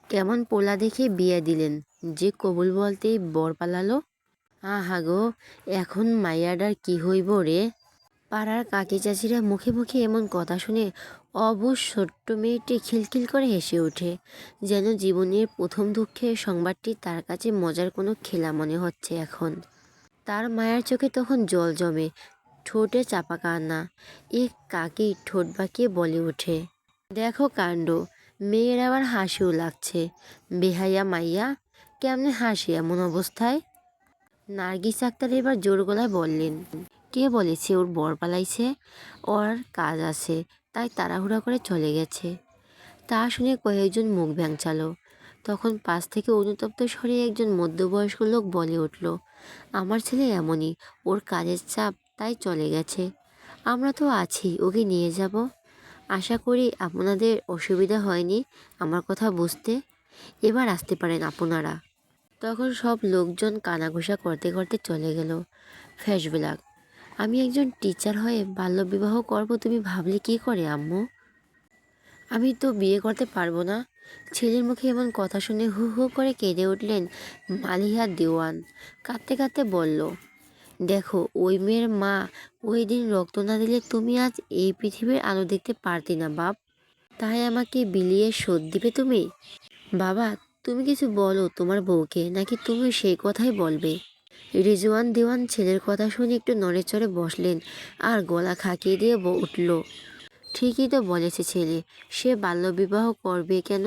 কেমন পোলা দেখে বিয়ে দিলেন যে কবুল বলতেই বর পালালো। আহা গো, এখন মাইয়াডার কি হইব রে। পাড়ার কাকি চাচিরা মুখে মুখে এমন কথা শুনে অবুঝ ছোট্ট মেয়েটি খিলখিল করে হেসে ওঠে, যেন জীবনের প্রথম দুঃখের সংবাদটি তার কাছে মজার কোনো খেলা মনে হচ্ছে এখন। তার মায়ের চোখে তখন জল জমে, ঠোঁটে চাপা কান্না। এক কাকি ঠোঁট বাঁকিয়ে বলে ওঠে, দেখো কাণ্ড, মেয়ের আবার হাসিও লাগছে। বেহাইয়া মাইয়া, কেমনে হাসি এমন অবস্থায়। নার্গিস আক্তার এবার জোর গলায় বললেন, কে বলেছে ওর বর পালাইছে? ওর কাজ আছে, তাই তাড়াহুড়া করে চলে গেছে। তা শুনে কয়েকজন মুখ ভ্যাংচালো। তখন পাশ থেকে অনুতপ্ত স্বরে একজন মধ্যবয়স্ক লোক বলে উঠল, আমার ছেলে এমনই, ওর কাজের চাপ, তাই চলে গেছে। আমরা তো আছি, ওকে নিয়ে যাব। আশা করি আপনাদের অসুবিধা হয়নি আমার কথা বুঝতে। এবার আসতে পারেন আপনারা। তখন সব লোকজন কানাঘুষা করতে করতে চলে গেল। ফ্ল্যাশব্যাক, আমি একজন টিচার হয়ে বাল্যবিবাহ করব তুমি ভাবলে কি করে আম্মু? আমি তো বিয়ে করতে পারবো না। ছেলের মুখে এমন কথা শুনে হু হু করে কেঁদে উঠলেন মালিহা দেওয়ান। কাঁদতে কাঁদতে বলল, দেখো, ওই মেয়ের মা ওই দিন রক্ত না দিলে তুমি আজ এই পৃথিবীর আলো দেখতে পারতি না বাপ। তাই আমাকে বিলিয়ে শোধ দিবে তুমি? বাবা, তুমি কিছু বলো তোমার বউকে, নাকি তুমি সেই কথাই বলবে? রিজওয়ান দেওয়ান ছেলের কথা শুনে একটু নড়েচড়ে বসলেন আর গলা খাকিয়ে দিয়ে উঠল, ঠিকই তো বলেছে ছেলে, সে বাল্যবিবাহ করবে কেন?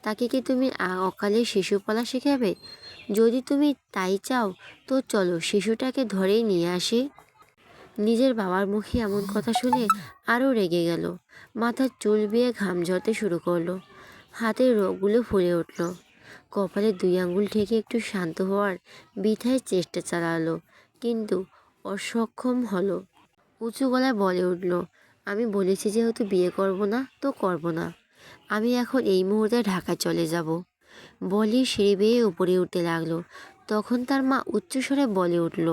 তাকে কি তুমি অকালে শিশু পালা শেখাবে? যদি তুমি তাই চাও তো চলো শিশুটাকে ধরেই নিয়ে আসি। নিজের বাবার মুখে এমন কথা শুনে আরও রেগে গেল। মাথার চুল বেয়ে ঘাম ঝরতে শুরু করলো, হাতের রোগগুলো ফুলে উঠল। কপালে দুই আঙ্গুল ঠেকে একটু শান্ত হওয়ার বৃথায় চেষ্টা চালালো, কিন্তু অসক্ষম হলো। উঁচু গলায় বলে উঠল, আমি বলেছি যেহেতু বিয়ে করব না তো করব না। আমি এখন এই মুহূর্তে ঢাকায় চলে যাব। বলি সিঁড়ি বেয়ে উপরে উঠতে লাগলো। তখন তার মা উচ্চস্বরে বলে উঠল,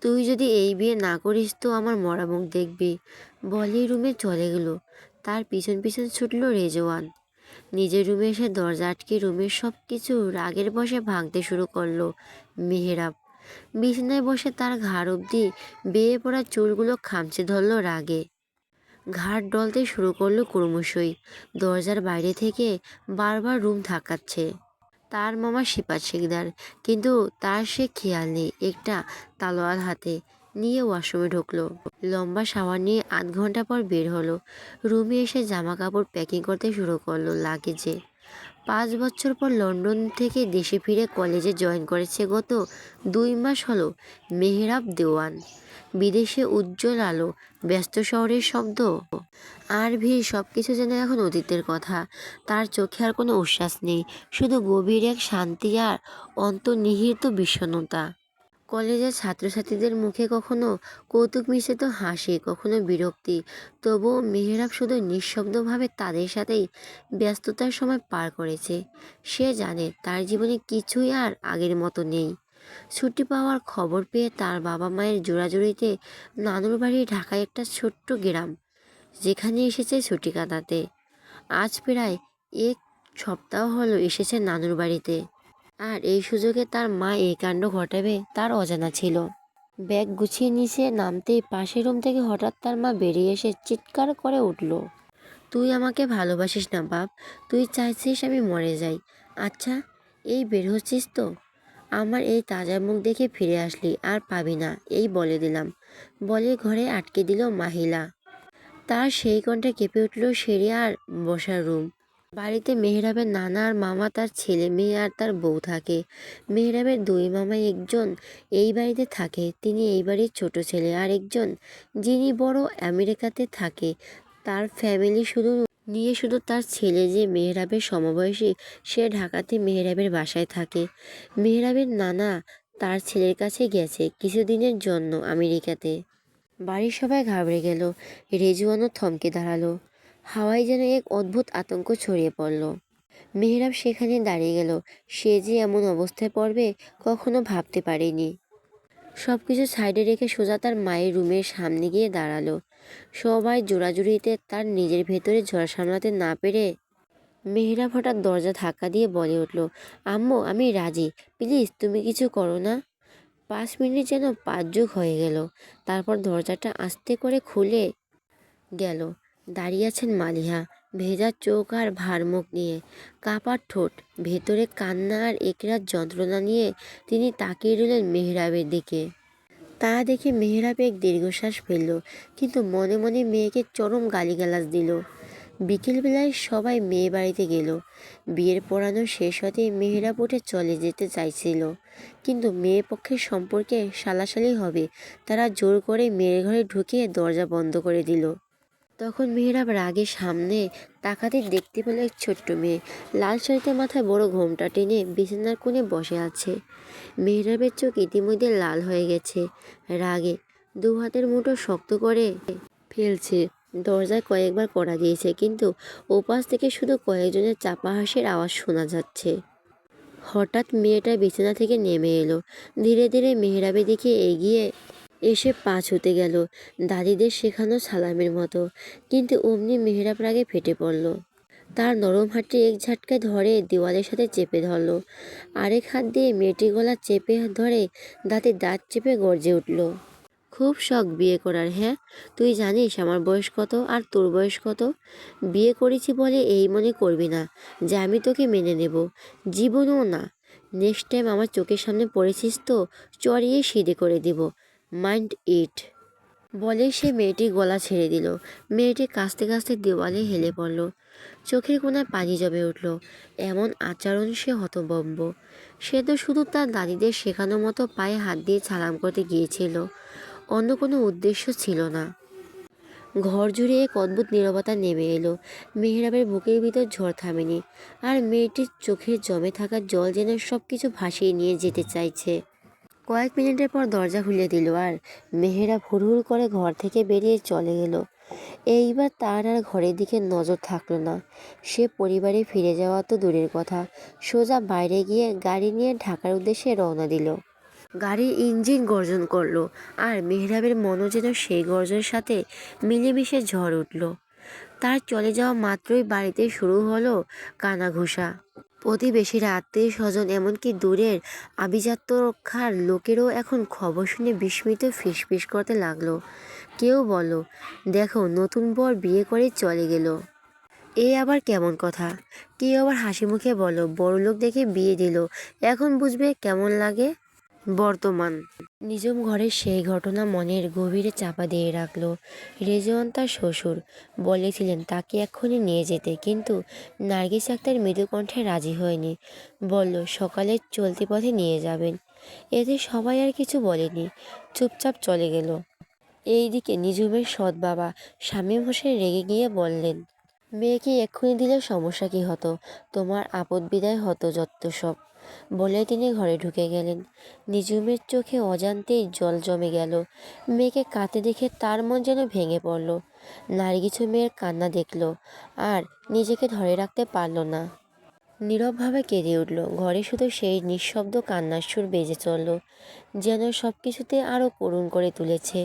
তুই যদি এই বিয়ে না করিস তো আমার মরা মুখ দেখবি। বলেই রুমে চলে গেল। তার পিছন পিছন ছুটল রেজওয়ান। নিজের রুমে এসে দরজা আটকে রুমের সব কিছু রাগের বশে ভাঙতে শুরু করলো মেহেরাব। বিছানায় বসে তার ঘাড় অবধি বেয়ে পড়া চুলগুলো খামচে ধরল রাগে। ঘাড় ডলতে শুরু করলো ক্রমশই। দরজার বাইরে থেকে বারবার রুম ধাক্কাচ্ছে তার মামা সিপাত শিকদার, কিন্তু তার সে খেয়াল নেই। একটা তালোয়ার হাতে নিয়ে ওয়াশরুমে ঢুকলো। লম্বা শাওয়ার নিয়ে আধ ঘন্টা পর বের হলো। রুমে এসে জামা কাপড় প্যাকিং করতে শুরু করলো লাগেজে। 5 বছর পর লন্ডন থেকে দেশে ফিরে কলেজে জয়েন করেছে গত 2 মাস হলো মেহরাব দেওয়ান। বিদেশে উজ্জ্বল আলো, ব্যস্ত শহরের শব্দ আর ভিড়, সব কিছু যেন এখন অতীতের কথা। তার চোখে আর কোনো উচ্ছ্বাস নেই, শুধু গভীর এক শান্তি আর অন্তর্নিহিত বিষণ্ণতা। কলেজের ছাত্রছাত্রীদের মুখে কখনো কৌতুক মিশ্রিত হাসি, কখনো বিরক্তি, তবুও মেহরাব শুধু নিঃশব্দভাবে তাদের সাথেই ব্যস্ততার সময় পার করেছে। সে জানে তার জীবনে কিছুই আর আগের মতো নেই। ছুটি পাওয়ার খবর পেয়ে তার বাবা মায়ের জোড়াজুড়িতে নানুর বাড়ি ঢাকায় একটা ছোট্ট গ্রাম, যেখানে এসেছে ছুটি কাটাতে। আজ প্রায় 1 সপ্তাহ হলো এসেছে নানুর বাড়িতে। আর এই সুযোগে তার মা এই কাণ্ড ঘটাবে তার অজানা ছিল। ব্যাগ গুছিয়ে নিচে নামতেই পাশের রুম থেকে হঠাৎ তার মা বেরিয়ে এসে চিৎকার করে উঠল, তুই আমাকে ভালোবাসিস না বাপ? তুই চাইছিস আমি মরে যাই? আচ্ছা, এই বের হচ্ছিস তো? আমার এই তাজা মুখ দেখে ফিরে আসলি আর পাবি না, এই বলে দিলাম। বলে ঘরে আটকে দিল মাহিলা। তার সেই কণ্ঠে কেঁপে উঠল সিঁড়ি আর বসার রুম। বাড়িতে মেহরাবের নানা আর মামা, তার ছেলে মেয়ে আর তার বউ থাকে। মেহরাবের দুই মামাই, একজন এই বাড়িতে থাকে, তিনি এই বাড়ির ছোট ছেলে, আর একজন যিনি বড় আমেরিকাতে থাকে। তার ফ্যামিলি শুধু তার ছেলে যে মেহরাবের সমবয়সী, সে ঢাকাতে মেহরাবের বাসায় থাকে। মেহরাবের নানা তার ছেলের কাছে গেছে কিছুদিনের জন্য আমেরিকাতে। বাড়ির সবাই ঘাবড়ে গেল। রেজওয়ানও থমকে দাঁড়ালো। হাওয়ায় যেন এক অদ্ভুত আতঙ্ক ছড়িয়ে পড়ল। মেহরাব সেখানে দাঁড়িয়ে গেল। সে যে এমন অবস্থায় পড়বে কখনো ভাবতে পারেনি। সবকিছু সাইডে রেখে সোজা তার মায়ের রুমের সামনে গিয়ে দাঁড়ালো। সবাই জোড়াজুড়িতে তার নিজের ভেতরে ঝড় সামলাতে না পেরে মেহরাব হঠাৎ দরজা ধাক্কা দিয়ে বলে উঠল, আম্মু আমি রাজি, প্লিজ তুমি কিছু করো না। 5 মিনিট যেন 5 যুগ হয়ে গেল। তারপর দরজাটা আস্তে করে খুলে গেল। দাঁড়িয়ে আছেন মালিহা, ভেজা চোখ আর ভার মুখ নিয়ে, কাপা ঠোঁট, ভেতরে কান্না আর একরার যন্ত্রণা নিয়ে তিনি তাকিয়ে রইলেন মেহরাবের দিকে। তা দেখে মেহরাব এক দীর্ঘশ্বাস ফেলল, কিন্তু মনে মনে মেয়েকে চরম গালিগালাজ দিল। বিকেলবেলায় সবাই মেয়ে বাড়িতে গেল। বিয়ের পড়ানো শেষ হতেই মেহরাব উঠে চলে যেতে চাইছিল, কিন্তু মেয়ে পক্ষের সম্পর্কে সালাসালি হবে, তারা জোর করে মেয়ের ঘরে ঢুকিয়ে দরজা বন্ধ করে দিল। তখন মেহরাব রাগে সামনে তাকাতে দেখতে পেল এক ছোট্ট মেয়ে, লাল শাড়িতে মাথায় বড় ঘোমটা টেনে বিছানার কোণে বসে আছে। মেহরাবের চোখ ইতিমধ্যে লাল হয়ে গেছে রাগে, 2 হাতের মুঠো শক্ত করে ফেলছে। দরজায় কয়েকবার কড়া দিয়েছে, কিন্তু ওপাশ থেকে শুধু কয়েকজনের চাপা হাসির আওয়াজ শোনা যাচ্ছে। হঠাৎ মেয়েটা বিছানা থেকে নেমে এলো, ধীরে ধীরে মেহরাবের দিকে এগিয়ে এসে পা ছুতে গেল, দাদিদের শেখানো সালামের মতো। কিন্তু অমনি মেহরাব রাগে ফেটে পড়ল। তার নরম হাতটি এক ঝাটকায় ধরে দেওয়ালের সাথে চেপে ধরল, আরেক হাত দিয়ে মেয়েটির গলা চেপে ধরে দাঁতে দাঁত চেপে গর্জে উঠল, খুব শখ বিয়ে করার, হ্যাঁ? তুই জানিস আমার বয়স কত আর তোর বয়স কত? বিয়ে করেছি বলে এই মনে করবি না যে আমি তোকে মেনে নেব, জীবনও না। নেক্সট টাইম আমার চোখের সামনে পড়েছিস তো চড়িয়ে সিধে করে দিব, মাইন্ড ইট। বলে সে মেয়েটির গলা ছেড়ে দিল। মেয়েটি কাঁচতে কাঁচতে দেওয়ালে হেলে পড়ল, চোখের কোণায় পানি জমে উঠল। এমন আচরণ সে হতভম্ব। সে তো শুধু তার দাদিদের শেখানো মতো পায়ে হাত দিয়ে সালাম করতে গিয়েছিল, অন্য কোনো উদ্দেশ্য ছিল না। ঘর জুড়ে এক অদ্ভুত নীরবতা নেমে এলো। মেহরাবের বুকের ভিতর ঝড় থামেনি, আর মেয়েটির চোখে জমে থাকা জল যেন সব কিছু ভাসিয়ে নিয়ে যেতে চাইছে। কয়েক মিনিটের পর দরজা খুলে দিল, আর মেহরাব হুড়হুড় করে ঘর থেকে বেরিয়ে চলে গেল। এইবার তার আর ঘরের দিকে নজর থাকলো না। সে পরিবারে ফিরে যাওয়া তো দূরের কথা, সোজা বাইরে গিয়ে গাড়ি নিয়ে ঢাকার উদ্দেশ্যে রওনা দিল। গাড়ির ইঞ্জিন গর্জন করলো, আর মেহরাবের মনও যেন সেই গর্জনের সাথে মিলেমিশে ঝড় উঠল। তার চলে যাওয়া মাত্রই বাড়িতে শুরু হলো কানাঘুষা। প্রতিবেশীরা, আত্মীয় স্বজন, এমনকি দূরের আভিজাত্য রক্ষার লোকেরও এখন খবর শুনে বিস্মিত ফিসফিস করতে লাগলো। কেউ বলল, দেখো নতুন বর বিয়ে করে চলে গেল, এ আবার কেমন কথা? কেউ আবার হাসি মুখে বলল, বড়লোক দেখে বিয়ে দিল, এখন বুঝবে কেমন লাগে। বর্তমান নিজম ঘরের সেই ঘটনা মনের গভীরে চাপা দিয়ে রাখলো। রেজওয়ান তার শ্বশুর বলেছিলেন তাকে এক্ষুনি নিয়ে যেতে, কিন্তু নার্গিস আক্তার মৃদু কণ্ঠে রাজি হয়নি, বলল সকালে চলতি পথে নিয়ে যাবেন। এতে সবাই আর কিছু বলেনি, চুপচাপ চলে গেল। এইদিকে নিজুমের সৎ বাবা শামীম হোসেন রেগে গিয়ে বললেন, মেয়েকে এক্ষুনি দিলে সমস্যা কী হতো, তোমার আপদ বিদায় হতো যত সব। বলে তিনি ঘরে ঢুকে গেলেন। নিজুমের চোখে অজান্তেই জল জমে গেল। মেয়েকে কাঁদতে দেখে তার মন যেন ভেঙে পড়ল। নার্গিসও মেয়ের কান্না দেখল, আর নিজেকে ধরে রাখতে পারল না, নীরবভাবে কেঁদে উঠল। ঘরে শুধু সেই নিঃশব্দ কান্নার সুর বেজে চলল, যেন সব কিছুতে আরও করুণ করে তুলেছে।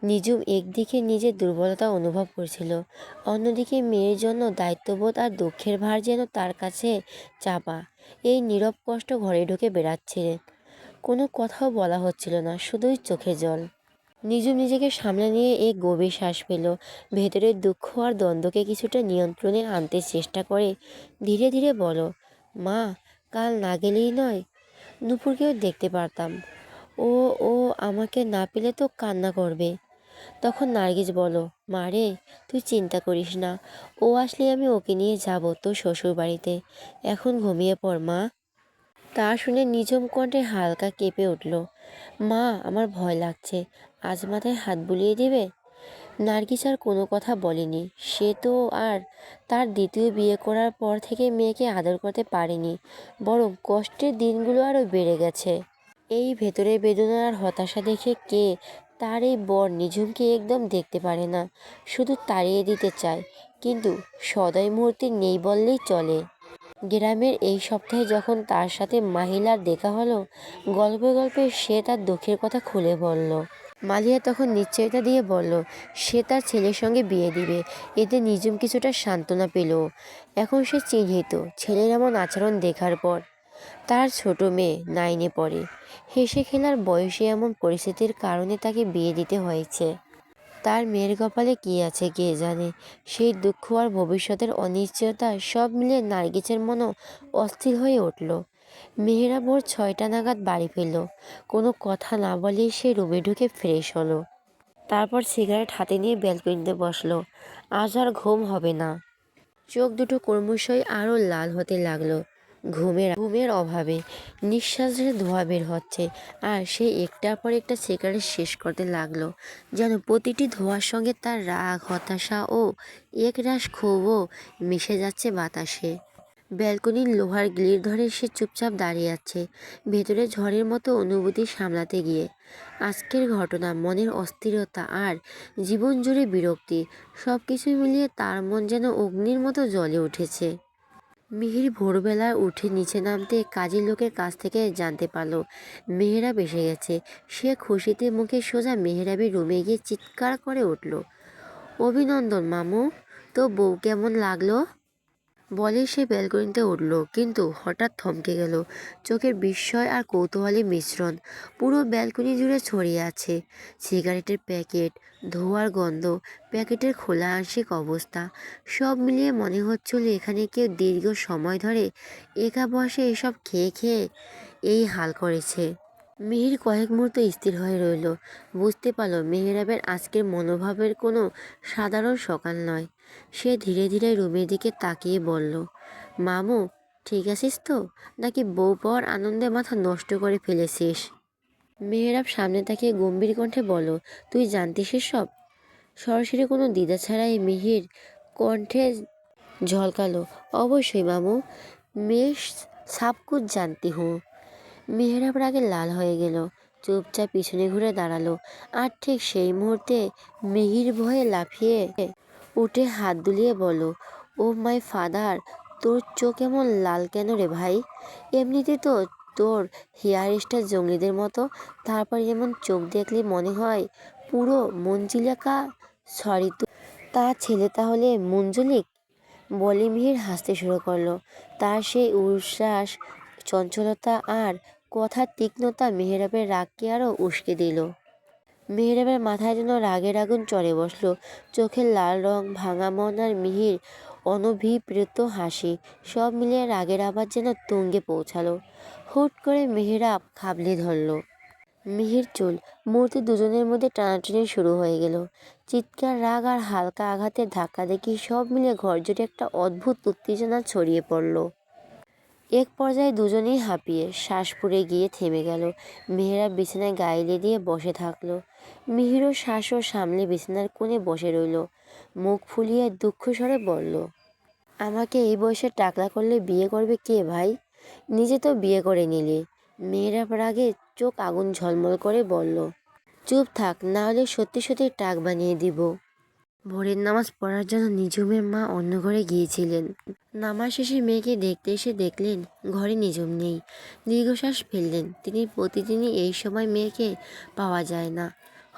নিজুম একদিকে নিজের দুর্বলতা অনুভব করছিল, অন্যদিকে মেয়ের জন্য দায়িত্ববোধ আর দুঃখের ভার যেন তার কাছে চাপা। এই নীরব কষ্ট ঘরে ঢুকে বেড়াচ্ছিলেন, কোনো কথাও বলা হচ্ছিল না, শুধুই চোখে জল। নিজুম নিজেকে সামলে নিয়ে এক গভীর শ্বাস পেল, ভেতরের দুঃখ আর দ্বন্দ্বকে কিছুটা নিয়ন্ত্রণে আনতে চেষ্টা করে ধীরে ধীরে বলো, মা, কাল না গেলেই নয়, নূপুরকেও দেখতে পারতাম, ও ও আমাকে না পেলে তো কান্না করবে। তখন নার্গিস বলো, মা রে, তুই চিন্তা করিস না, ও আসলে আমি ওকে নিয়ে যাব তোর শ্বশুর বাড়িতে, এখন ঘুমিয়ে পড় মা। তা শুনে নিজম কণ্ঠে হালকা কেঁপে উঠল, মা আমার ভয় লাগছে, আজ মাথায় হাত বুলিয়ে দেবে। নার্গিস আর কোনো কথা বলেনি। সে তো আর তার দ্বিতীয় বিয়ে করার পর থেকে মেয়েকে আদর করতে পারেনি, বরং কষ্টের দিনগুলো আরও বেড়ে গেছে। এই ভেতরের বেদনা আর হতাশা দেখে কে তার এই বর নিজুমকে একদম দেখতে পারে না, শুধু তাড়িয়ে দিতে চায়, কিন্তু সদয় মুহূর্তে নেই বললেই চলে। গ্রামের এই সপ্তাহে যখন তার সাথে মাহিলার দেখা হলো, গল্পে গল্পে সে তার দুঃখের কথা খুলে বলল। মালিয়া তখন নিশ্চয়তা দিয়ে বলল সে তার ছেলের সঙ্গে বিয়ে দিবে। এতে নিজুম কিছুটা সান্ত্বনা পেল। এখন সে চিহ্নিত ছেলের এমন আচরণ দেখার পর। তার ছোট মেয়ে 9-এ পড়ে। হেসে খেলার বয়সে এমন পরিস্থিতির কারণে তাকে বিয়ে দিতে হয়েছে। তার মেয়ের কপালে কী আছে কে জানে। সেই দুঃখ আর ভবিষ্যতের অনিশ্চয়তা সব মিলে নার্গিসের মনও অস্থির হয়ে উঠল। মেহেরা ভোর 6টা নাগাদ বাড়ি ফিরল। কোনো কথা না বলেই সে রুমে ঢুকে ফ্রেশ হলো। তারপর সিগারেট হাতে নিয়ে ব্যালকনিতে বসলো। আজ আর ঘুম হবে না। চোখ দুটো ক্রমশই আরও লাল হতে লাগলো। ঘুমের অভাবে নিঃশ্বাসের ধোঁয়া বের হচ্ছে, আর সে একটার পর একটা সিগারেট শেষ করতে লাগলো। যেন প্রতিটি ধোঁয়ার সঙ্গে তার রাগ, হতাশা ও একরাশ ক্ষোভও মিশে যাচ্ছে বাতাসে। ব্যালকনির লোহার গ্রিল ধরে সে চুপচাপ দাঁড়িয়ে আছে, ভেতরে ঝড়ের মতো অনুভূতি সামলাতে গিয়ে। আজকের ঘটনা, মনের অস্থিরতা আর জীবন জুড়ে বিরক্তি, সব কিছু মিলিয়ে তার মন যেন অগ্নির মতো জ্বলে উঠেছে। মিহির ভোরবেলা উঠে নিচে নামতে কাজের লোকের কাছ থেকে জানতে পারল মেহেরাব এসে গেছে। সে খুশিতে মুখে সোজা মেহেরাবের রুমে গিয়ে চিৎকার করে উঠল, অভিনন্দন মামু, তো বউ কেমন লাগলো? বলে সে ব্যালকনিতে উঠল, কিন্তু হঠাৎ থমকে গেল। চোখের বিস্ময় আর কৌতূহলী মিশ্রণ পুরো ব্যালকনি জুড়ে ছড়িয়ে আছে। সিগারেটের প্যাকেট, ধোঁয়ার গন্ধ, প্যাকেটের খোলা আংশিক অবস্থা, সব মিলিয়ে মনে হচ্ছিল এখানে কেউ দীর্ঘ সময় ধরে একা বসে এসব খেয়ে খেয়ে এই হাল করেছে। মিহির কয়েক মুহূর্ত স্থির হয়ে রইল। বুঝতে পারল মেহেরাবের আজকের মনোভাবের কোনো সাধারণ সকাল নয়। সে ধীরে ধীরে রুমের দিকে তাকিয়ে বলল, মামু ঠিক আছিস তো, নাকি বউ পাওয়ার আনন্দে মাথা নষ্ট করে ফেলেছিস? মেহেরাব সামনে তাকিয়ে গম্ভীর কণ্ঠে বলল, তুই জানতিস সব? সরাসরি কোনো দ্বিধা ছাড়াই মিহির কণ্ঠে ঝলকালো, অবশ্যই মামু, मैं सब कुछ जानती हूँ। মেহেরাব রাগে লাল হয়ে গেল, চুপচাপ পিছনে ঘুরে দাঁড়ালো। আর ঠিক সেই মুহূর্তে মিহির ভয়ে লাফিয়ে উঠে হাত দুলিয়ে বলল, ও মাই ফাদার, তোর চোখ এমন লাল কেন রে ভাই? এমনিতে তো তোর হেয়ার স্টাইল জঙ্গলিদের মতো, তারপর এমন চোখ দেখলে মনে হয় পুরো মঞ্জিলাকা। সরি তো, তা ছেলে তাহলে মঞ্জুলিক? বলে মিহির হাসতে শুরু করলো। তার সেই উচ্ছ্বাস, চঞ্চলতা আর কথার তীক্ষ্ণতা মেহেরাবের রাগকে আরও উস্কে দিল। মেহেরাবের মাথায় যেন রাগের আগুন চড়ে বসলো। চোখের লাল রং, ভাঙা মন আর মিহির অনভিপ্রেত হাসি, সব মিলিয়ে রাগের আবার যেন তুঙ্গে পৌঁছালো। হুট করে মেহেরাব খাবলে ধরল মিহির চুল। মুহূর্তে দুজনের মধ্যে টানাটানি শুরু হয়ে গেল। চিৎকার, রাগ আর হালকা আঘাতের ধাক্কা দেখি সব মিলে ঘর জুড়ে একটা অদ্ভুত উত্তেজনা ছড়িয়ে পড়ল। এক পর্যায়ে দুজনেই হাঁপিয়ে শ্বাস ফুরে গিয়ে থেমে গেল। মেহেরাব বিছানায় গায়ে দিয়ে বসে থাকলো। মিহিরও শ্বাসও সামলে বিছানার কোণে বসে রইল। মুখ ফুলিয়ে দুঃখ স্বরে বলল, আমাকে এই বয়সে টাকলা করলে বিয়ে করবে কে ভাই? নিজে তো বিয়ে করে নিলি। মেহেরাব রাগে চোখ আগুন ঝলমল করে বলল, চুপ থাক, না হলে সত্যি সত্যি টাক বানিয়ে দিব। ভোরের নামাজ পড়ার জন্য নিঝুমের মা অন্য ঘরে গিয়েছিলেন। নামাজ শেষে মেয়েকে দেখতে এসে দেখলেন ঘরে নিঝুম নেই। দীর্ঘশ্বাস ফেললেন। তিনি প্রতিদিনই এই সময় মেয়েকে পাওয়া যায় না।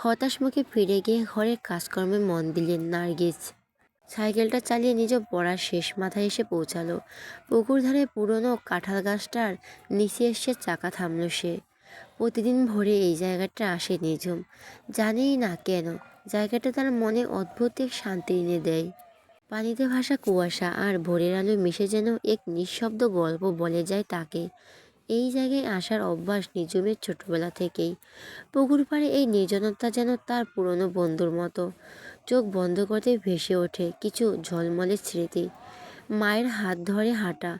হতাশ মুখে ফিরে গিয়ে ঘরের কাজকর্মে মন দিলেন। নার্গিস সাইকেলটা চালিয়ে নিজ পড়ার শেষ মাথায় এসে পৌঁছালো। পুকুর ধারে পুরনো কাঁঠাল গাছটার নিচে এসে চাকা থামল সে। প্রতিদিন ভোরে এই জায়গাটা আসে নিঝুম, জানেই না কেন। জায়গাটা তার মনে অদ্ভুত এক শান্তি এনে দেয়। পানিতে ভাসা কুয়াশা আর ভোরের আলো মিশে যেন এক নিঃশব্দ গল্প বলে যায় তাকে। এই জায়গায় আসার অভ্যাস নিঝুমের ছোটবেলা থেকেই। পুকুর পাড়ে এই নির্জনতা যেন তার পুরনো বন্ধুর মতো। চোখ বন্ধ করতে ভেসে ওঠে কিছু ঝলমলে স্মৃতি। মায়ের হাত ধরে হাঁটা,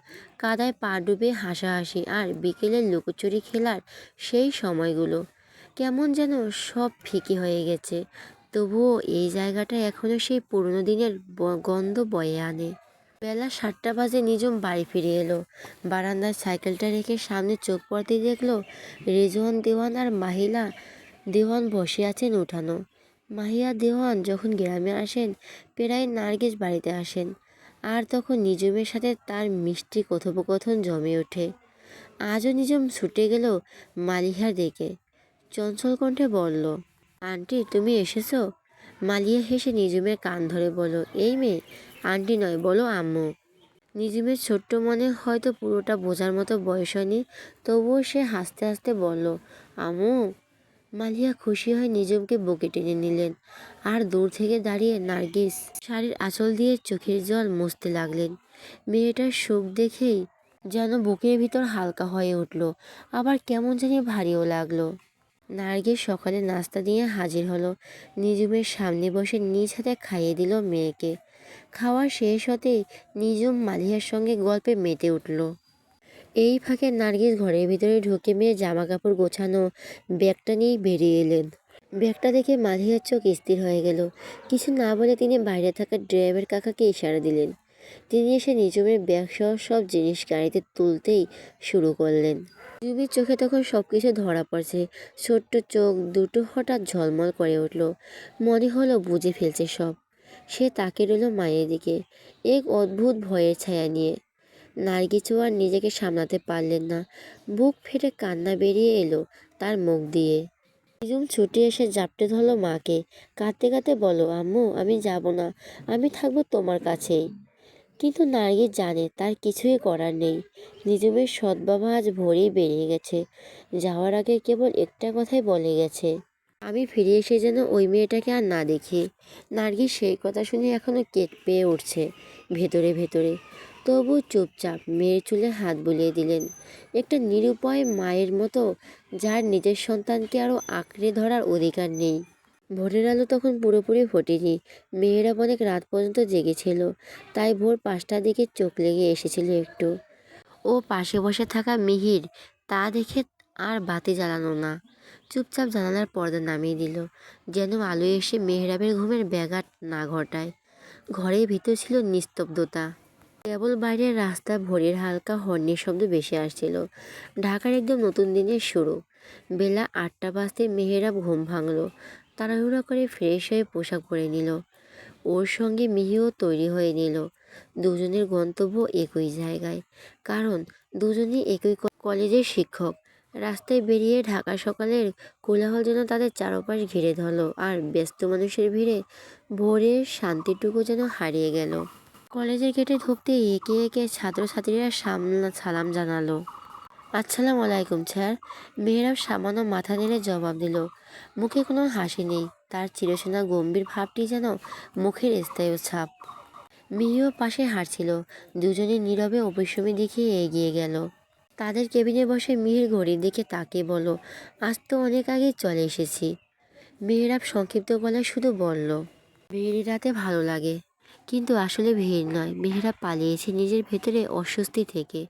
কাদায় পা ডুবে হাসাহাসি, আর বিকেলের লুকোচুরি খেলার সেই সময়গুলো। কেমন যেন সব ফিকে হয়ে গেছে, তবুও এই জায়গাটা এখনও সেই পুরনো দিনের গন্ধ বয়ে আনে। বেলা 7টা বাজে নিঝুম বাড়ি ফিরে এলো। বারান্দায় সাইকেলটা রেখে সামনে চোখ পড়তে দেখলো রেজওয়ান দেওয়ান আর মাহিলা দেওয়ান বসে আছেন উঠানো। মাহিয়া দেওয়ান যখন গ্রামে আসেন প্রায় নার্গিস বাড়িতে আসেন, আর তখন নিঝুমের সাথে তার মিষ্টি কথোপকথন জমে ওঠে। আজও নিঝুম ছুটে গেল মালিহার দিকে, চঞ্চল কণ্ঠে বলল, আন্টি তুমি এসেছো? মালিয়া হেসে নিজুমের কান ধরে বলল, এই মেয়ে আন্টি নয়, বলো আম্মু। নিজুমের ছোট্ট মনে হয়তো পুরোটা বোঝার মতো বয়স হয়নি, তবুও সে হাসতে হাসতে বলল, আম্মু। মালিয়া খুশি হয়ে নিজুমকে বুকে টেনে নিলেন আর দূর থেকে দাঁড়িয়ে নার্গিস শাড়ির আঁচল দিয়ে চোখের জল মুছতে লাগলেন। মেয়েটার সুখ দেখেই যেন বুকের ভিতর হালকা হয়ে উঠল, আবার কেমন জানি ভারীও লাগলো। নার্গিস সকালে নাস্তা দিয়ে হাজির হলো। নিজুমের সামনে বসে নিজ হাতে খাইয়ে দিল মেয়েকে। খাওয়া শেষ হতেই নিজুম মালিহার সঙ্গে গল্পে মেতে উঠল। এই ফাঁকে নার্গিস ঘরের ভিতরে ঢুকে মেয়ে জামা কাপড় গোছানো ব্যাগটা নিয়েই বেরিয়ে এলেন। ব্যাগটা দেখে মালিহার চোখ স্থির হয়ে গেল। কিছু না বলে তিনি বাইরে থাকা ড্রাইভার কাকাকে ইশারা দিলেন। তিনি এসে নিজুমের ব্যাগ সহ সব জিনিস গাড়িতে তুলতেই শুরু করলেন। নিজুমের চোখে তখন সবকিছু ধরা পড়ছে। ছোট্ট চোখ দুটো হঠাৎ ঝলমল করে উঠল, মনে হলো বুঝে ফেলছে সব। সে তাকিয়ে রইল মায়ের দিকে, এক অদ্ভুত ভয়ের ছায়া নিয়ে। নার্গিসও আর নিজেকে সামলাতে পারলেন না, বুক ফেটে কান্না বেরিয়ে এলো তার মুখ দিয়ে। নিজুম ছুটে এসে জাপটে ধরল মাকে, কাঁদতে কাঁদতে বলল, আম্মু আমি যাব না, আমি থাকবো তোমার কাছেই। কিন্তু নার্গিস জানে তার কিছুই করার নেই। নিজুমের সৎবাবা আজ ভোরেই বেরিয়ে গেছে। যাওয়ার আগে কেবল একটা কথাই বলে গেছে, আমি ফিরে এসে যেন ওই মেয়েটাকে আর না দেখি। নার্গিস সেই কথা শুনে এখনো কেঁপে উঠছে ভেতরে ভেতরে, তবু চুপচাপ মেয়ের চুলে হাত বুলিয়ে দিলেন, একটা নিরুপায় মায়ের মতো, যার নিজের সন্তানকে আরও আঁকড়ে ধরার অধিকার নেই। ভোরের আলো তখন পুরোপুরি ফোটেনি। মেয়েরা অনেক রাত পর্যন্ত জেগেছিল, তাই ভোর 5টার দিকে চোখ লেগে এসেছিল একটু। ও পাশে বসে থাকা মিহির তা দেখে আর বাতি জ্বালানো না, চুপচাপ জানালার পর্দা নামিয়ে দিল, যেন আলো এসে মেহরাবের ঘুমের ব্যাঘাত না ঘটায়। ঘরের ভিতর ছিল নিস্তব্ধতা, কেবল বাইরের রাস্তা ভোরের হালকা হর্নের শব্দ বেশি আসছিল। ঢাকার একদম নতুন দিনের শুরু। বেলা 8টা বাজতে মেহেরাব ঘুম ভাঙল, তাড়াহুড়া করে ফ্রেশ হয়ে পোশাক পরে নিল। ওর সঙ্গে মিহিও তৈরি হয়ে নিল। দুজনের গন্তব্য একই জায়গায়, কারণ দুজনই একই কলেজের শিক্ষক। রাস্তায় বেরিয়ে ঢাকা সকালের কোলাহল যেন তাদের চারপাশ ঘিরে ধরল, আর ব্যস্ত মানুষের ভিড়ে ভোরের শান্তিটুকু যেন হারিয়ে গেল। কলেজের গেটে ঢুকতে একে একে ছাত্রছাত্রীরা সালাম জানালো। আসসালামু আলাইকুম স্যার। মেহরাব সামান্য মাথা নেড়ে জবাব দিল, মুখে কোনো হাসি নেই, তার চিরচেনা গম্ভীর ভাবটি যেন মুখের স্থায়ী ছাপ। মিহিও পাশে হাঁটছিল। দুজনে নীরবে অপরিশ্রমী দেখিয়ে এগিয়ে গেল। তাদের কেবিনে বসে মিহির ঘড়ির দিকে তাকিয়ে বলল, আজ তো অনেক আগেই চলে এসেছি। মেহরাব সংক্ষিপ্ত গলায় শুধু বলল, ভিড় রাতে ভালো লাগে, কিন্তু আসলে ভিড় নয়। মেহরাব পালিয়েছে নিজের ভেতরে অস্বস্তি থেকে।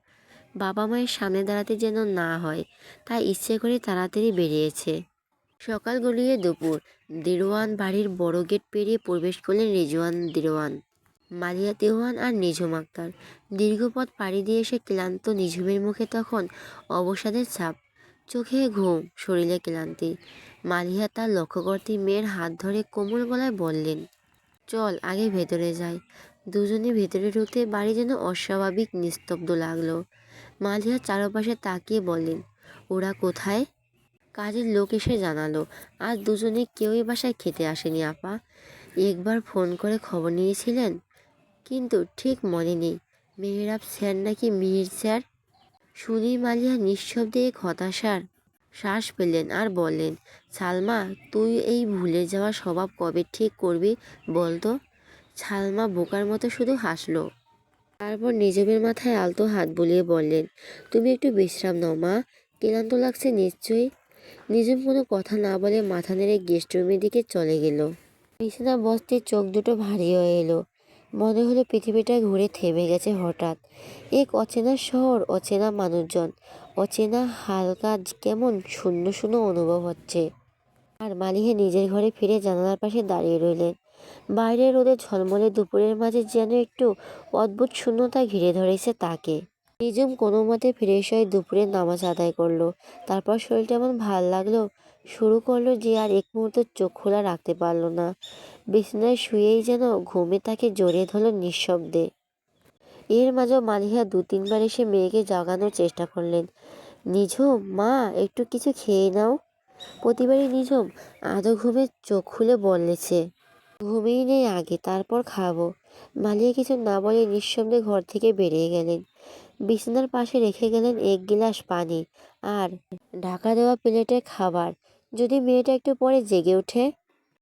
বাবা মায়ের সামনে দাঁড়াতে যেন না হয়, তাই ইচ্ছে করে তাড়াতাড়ি বেরিয়েছে। সকাল গড়িয়ে দুপুর। দিরওয়ান বাড়ির বড় গেট পেরিয়ে প্রবেশ করলেন রিজওয়ান, দিরওয়ান, মালিয়া দেওয়ান আর নিঝুম আক্তার। দীর্ঘ পথ পাড়ি দিয়ে এসে ক্লান্ত নিঝুমের মুখে তখন অবসাদের ছাপ, চোখে ঘুম, শরীরে ক্লান্তি। মালিয়া তার লক্ষ্য করতে মেয়ের হাত ধরে কোমল গলায় বললেন, চল আগে ভেতরে যাই। দুজনে ভেতরে ঢুকতে বাড়ি যেন অস্বাভাবিক নিস্তব্ধ লাগলো। মালিয়া চারপাশে তাকিয়ে বললেন, ওরা কোথায়? কাজের লোক এসে জানালো, আজ দুজনে কেউই বাসায় খেতে আসেনি আপা। একবার ফোন করে খবর নিয়েছিলেন, কিন্তু ঠিক মনে নেই। মেহরাব স্যার নাকি মিহির স্যার? শুনি মালিয়া নিঃশব্দে এক হতাশার শ্বাস পেলেন আর বললেন, সালমা তুই এই ভুলে যাওয়া স্বভাব কবে ঠিক করবি বলতো? সালমা বোকার মতো শুধু হাসলো। তারপর নিজের মাথায় আলতো হাত বুলিয়ে বললেন, তুমি একটু বিশ্রাম নাও মা, ক্লান্ত লাগছে নিশ্চয়ই। নিজম কোনো কথা না বলে মাথা নেড়ে গেস্ট রুমের দিকে চলে গেল। বিছানা বসতে চোখ দুটো ভারী হয়ে এলো। মনে হলো পৃথিবীটা ঘুরে থেমে গেছে হঠাৎ। এক অচেনা শহর, অচেনা মানুষজন, অচেনা হালকা কেমন শূন্য শূন্য অনুভব হচ্ছে। আর মালিহা নিজের ঘরে ফিরে জানালার পাশে দাঁড়িয়ে রইলেন। বাইরের রোদে ঝলমলে দুপুরের মাঝে যেন একটু অদ্ভুত শূন্যতা ঘিরে ধরেছে তাকে। নিজম কোনো মতে ফ্রেশ হয়ে দুপুরের নামাজ আদায় করলো। তারপর শরীরটা এমন ভাল লাগলো শুরু করলো যে আর এক মুহূর্ত চোখ খোলা রাখতে পারলো না। বিছানায় শুয়েই যেন ঘুমে তাকে জড়িয়ে ধরলো নিঃশব্দে। এর মাঝেও মালিহা 2-3বার এসে মেয়েকে জাগানোর চেষ্টা করলেন। নিঝুম মা, একটু কিছু খেয়ে নাও। প্রতিবারই নিঝুম আদো ঘুমে চোখ খুলে বলেছে, ঘুমিয়ে নেই আগে, তারপর খাবো। মালিয়া কিছু না বলে নিঃশব্দে ঘর থেকে বেরিয়ে গেলেন। বিছানার পাশে রেখে গেলেন এক গিলাস পানি আর ঢাকা দেওয়া প্লেটের খাবার। যদি মেয়েটা একটু পরে জেগে ওঠে।